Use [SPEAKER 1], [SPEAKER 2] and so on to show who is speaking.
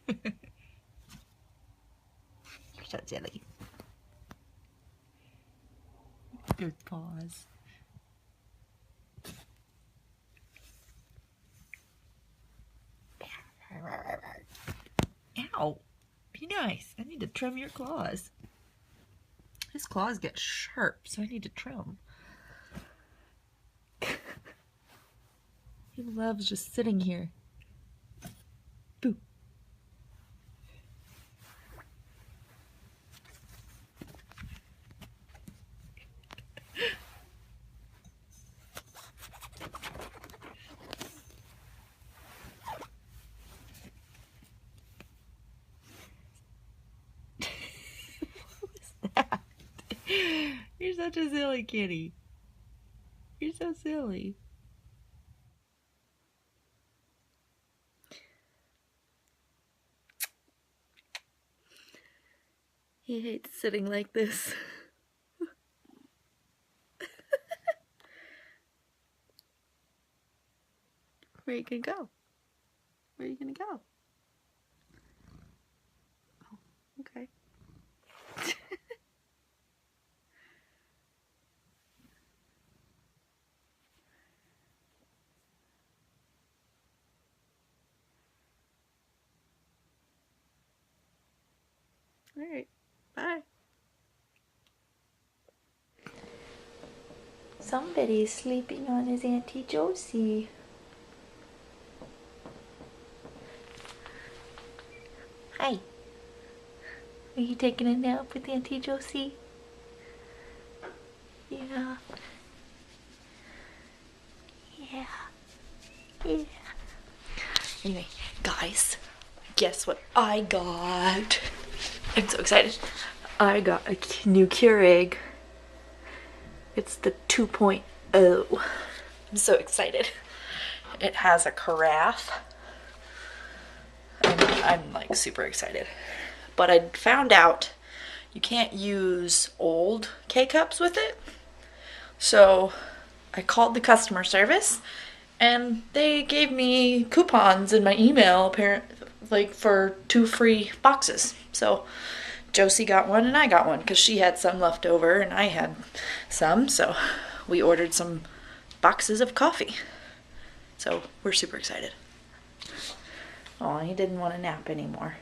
[SPEAKER 1] You're so silly. Good paws. Ow! Be nice. I need to trim your claws. His claws get sharp, so I need to trim. He loves just sitting here. Boo. You're such a silly kitty. You're so silly. He hates sitting like this. Where are you gonna go? Where are you gonna go? Oh, okay. Alright, bye. Somebody's sleeping on his Auntie Josie. Hi. Are you taking a nap with Auntie Josie? Yeah. Yeah. Yeah. Anyway, guys, guess what I got? I'm so excited. I got a new Keurig. It's the 2.0. I'm so excited. It has a carafe. I'm like super excited. But I found out you can't use old K-cups with it. So I called the customer service and they gave me coupons in my email like for 2 free boxes. So Josie got one and I got one because she had some left over and I had some. So we ordered some boxes of coffee. So we're super excited. Oh, he didn't want to nap anymore.